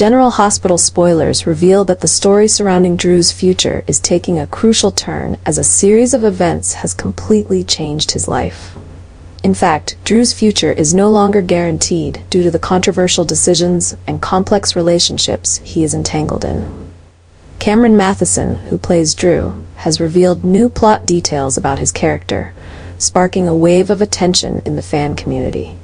General Hospital spoilers reveal that the story surrounding Drew's future is taking a crucial turn as a series of events has completely changed his life. In fact, Drew's future is no longer guaranteed due to the controversial decisions and complex relationships he is entangled in. Cameron Mathison, who plays Drew, has revealed new plot details about his character, sparking a wave of attention in the fan community.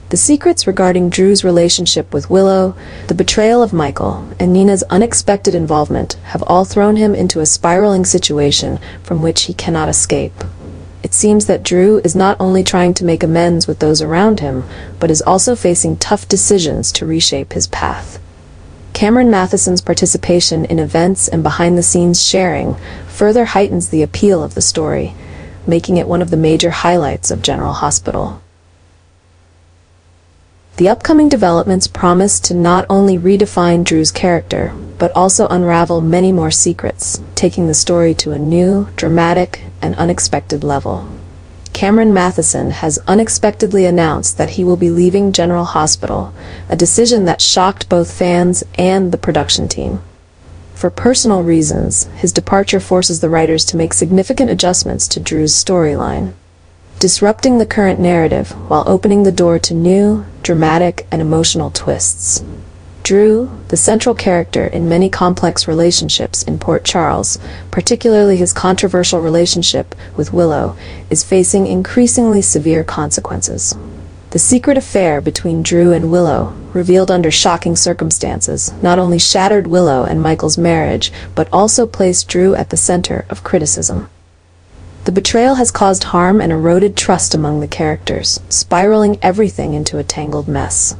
The secrets regarding Drew's relationship with Willow, the betrayal of Michael, and Nina's unexpected involvement have all thrown him into a spiraling situation from which he cannot escape. It seems that Drew is not only trying to make amends with those around him, but is also facing tough decisions to reshape his path. Cameron Mathison's participation in events and behind-the-scenes sharing further heightens the appeal of the story, making it one of the major highlights of General Hospital. The upcoming developments promise to not only redefine Drew's character, but also unravel many more secrets, taking the story to a new, dramatic, and unexpected level. Cameron Mathison has unexpectedly announced that he will be leaving General Hospital, a decision that shocked both fans and the production team. For personal reasons, his departure forces the writers to make significant adjustments to Drew's storyline, disrupting the current narrative while opening the door to new, dramatic, and emotional twists. Drew, the central character in many complex relationships in Port Charles, particularly his controversial relationship with Willow, is facing increasingly severe consequences. The secret affair between Drew and Willow, revealed under shocking circumstances, not only shattered Willow and Michael's marriage, but also placed Drew at the center of criticism. The betrayal has caused harm and eroded trust among the characters, spiraling everything into a tangled mess.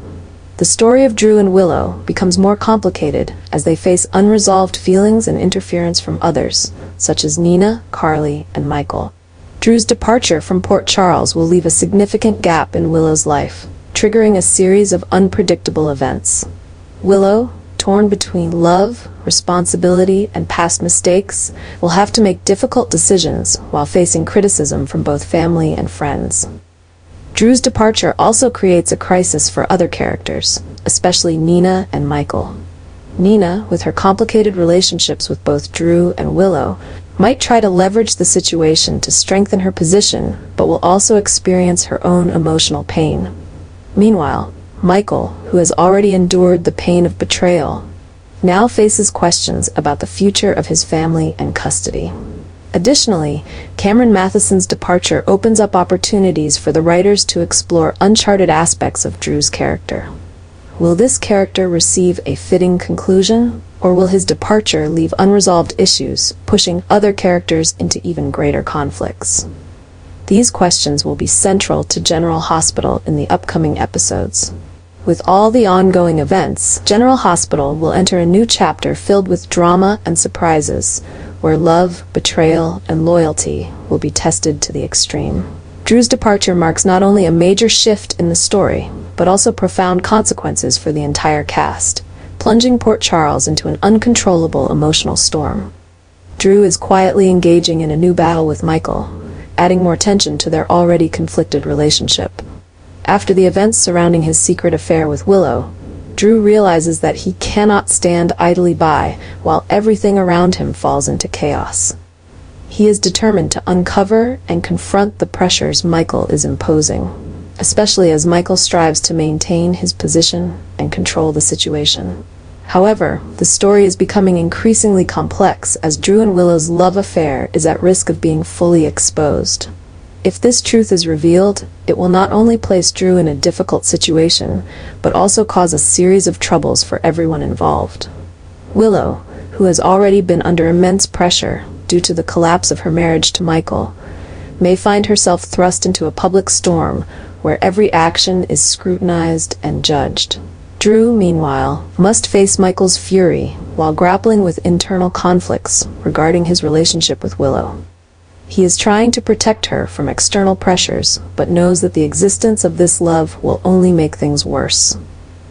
The story of Drew and Willow becomes more complicated as they face unresolved feelings and interference from others, such as Nina, Carly, and Michael. Drew's departure from Port Charles will leave a significant gap in Willow's life, triggering a series of unpredictable events. Willow, torn between love, responsibility, and past mistakes, will have to make difficult decisions while facing criticism from both family and friends. Drew's departure also creates a crisis for other characters, especially Nina and Michael. Nina, with her complicated relationships with both Drew and Willow, might try to leverage the situation to strengthen her position, but will also experience her own emotional pain. Meanwhile, Michael, who has already endured the pain of betrayal, now faces questions about the future of his family and custody. Additionally, Cameron Mathison's departure opens up opportunities for the writers to explore uncharted aspects of Drew's character. Will this character receive a fitting conclusion, or will his departure leave unresolved issues, pushing other characters into even greater conflicts? These questions will be central to General Hospital in the upcoming episodes. With all the ongoing events, General Hospital will enter a new chapter filled with drama and surprises, where love, betrayal, and loyalty will be tested to the extreme. Drew's departure marks not only a major shift in the story, but also profound consequences for the entire cast, plunging Port Charles into an uncontrollable emotional storm. Drew is quietly engaging in a new battle with Michael, adding more tension to their already conflicted relationship. After the events surrounding his secret affair with Willow, Drew realizes that he cannot stand idly by while everything around him falls into chaos. He is determined to uncover and confront the pressures Michael is imposing, especially as Michael strives to maintain his position and control the situation. However, the story is becoming increasingly complex as Drew and Willow's love affair is at risk of being fully exposed. If this truth is revealed, it will not only place Drew in a difficult situation, but also cause a series of troubles for everyone involved. Willow, who has already been under immense pressure due to the collapse of her marriage to Michael, may find herself thrust into a public storm where every action is scrutinized and judged. Drew, meanwhile, must face Michael's fury while grappling with internal conflicts regarding his relationship with Willow. He is trying to protect her from external pressures, but knows that the existence of this love will only make things worse.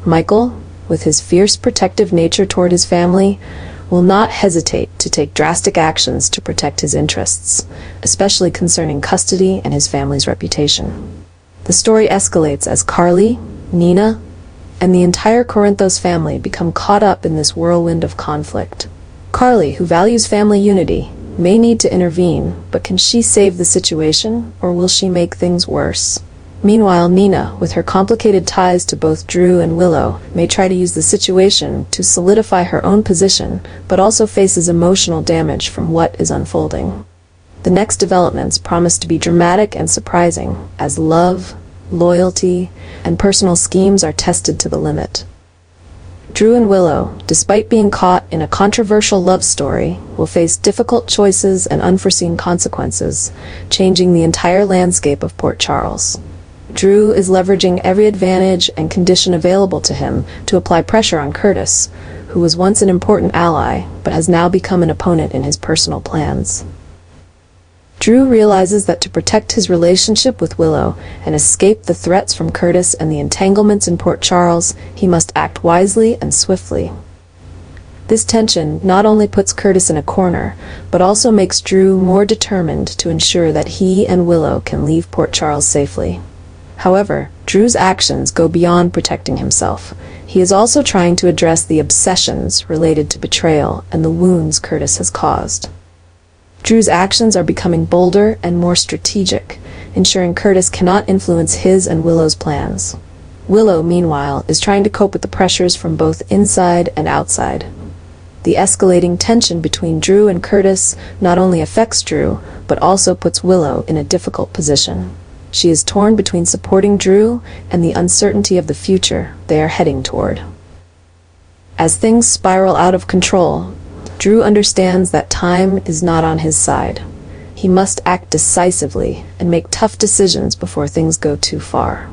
Michael, with his fierce protective nature toward his family, will not hesitate to take drastic actions to protect his interests, especially concerning custody and his family's reputation. The story escalates as Carly, Nina, and the entire Corinthos family become caught up in this whirlwind of conflict. Carly, who values family unity, may need to intervene, but can she save the situation, or will she make things worse? Meanwhile, Nina, with her complicated ties to both Drew and Willow, may try to use the situation to solidify her own position, but also faces emotional damage from what is unfolding. The next developments promise to be dramatic and surprising, as love, loyalty, and personal schemes are tested to the limit. Drew and Willow, despite being caught in a controversial love story, will face difficult choices and unforeseen consequences, changing the entire landscape of Port Charles. Drew is leveraging every advantage and condition available to him to apply pressure on Curtis, who was once an important ally, but has now become an opponent in his personal plans. Drew realizes that to protect his relationship with Willow and escape the threats from Curtis and the entanglements in Port Charles, he must act wisely and swiftly. This tension not only puts Curtis in a corner, but also makes Drew more determined to ensure that he and Willow can leave Port Charles safely. However, Drew's actions go beyond protecting himself. He is also trying to address the obsessions related to betrayal and the wounds Curtis has caused. Drew's actions are becoming bolder and more strategic, ensuring Curtis cannot influence his and Willow's plans. Willow, meanwhile, is trying to cope with the pressures from both inside and outside. The escalating tension between Drew and Curtis not only affects Drew, but also puts Willow in a difficult position. She is torn between supporting Drew and the uncertainty of the future they are heading toward. As things spiral out of control, Drew understands that time is not on his side. He must act decisively and make tough decisions before things go too far.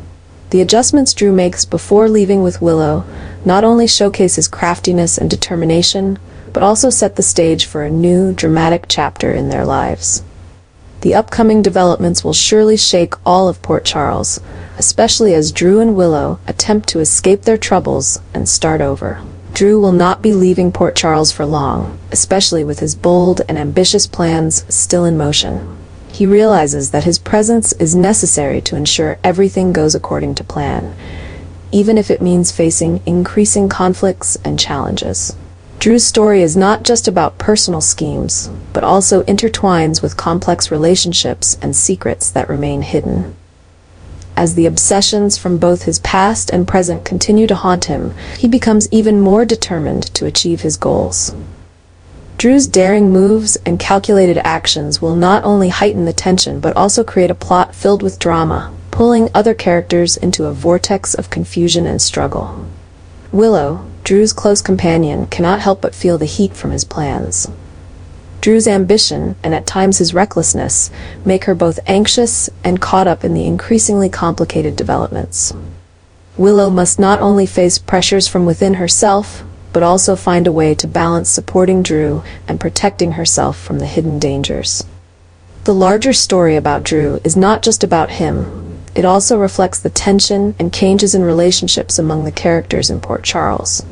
The adjustments Drew makes before leaving with Willow not only showcase his craftiness and determination, but also set the stage for a new, dramatic chapter in their lives. The upcoming developments will surely shake all of Port Charles, especially as Drew and Willow attempt to escape their troubles and start over. Drew will not be leaving Port Charles for long, especially with his bold and ambitious plans still in motion. He realizes that his presence is necessary to ensure everything goes according to plan, even if it means facing increasing conflicts and challenges. Drew's story is not just about personal schemes, but also intertwines with complex relationships and secrets that remain hidden. As the obsessions from both his past and present continue to haunt him, he becomes even more determined to achieve his goals. Drew's daring moves and calculated actions will not only heighten the tension but also create a plot filled with drama, pulling other characters into a vortex of confusion and struggle. Willow, Drew's close companion, cannot help but feel the heat from his plans. Drew's ambition, and at times his recklessness, make her both anxious and caught up in the increasingly complicated developments. Willow must not only face pressures from within herself, but also find a way to balance supporting Drew and protecting herself from the hidden dangers. The larger story about Drew is not just about him. It also reflects the tension and changes in relationships among the characters in Port Charles.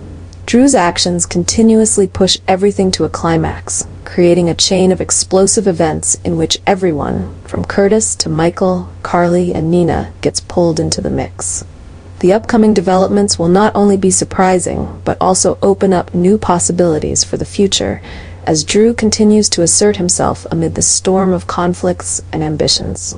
Drew's actions continuously push everything to a climax, creating a chain of explosive events in which everyone, from Curtis to Michael, Carly, and Nina, gets pulled into the mix. The upcoming developments will not only be surprising, but also open up new possibilities for the future, as Drew continues to assert himself amid the storm of conflicts and ambitions.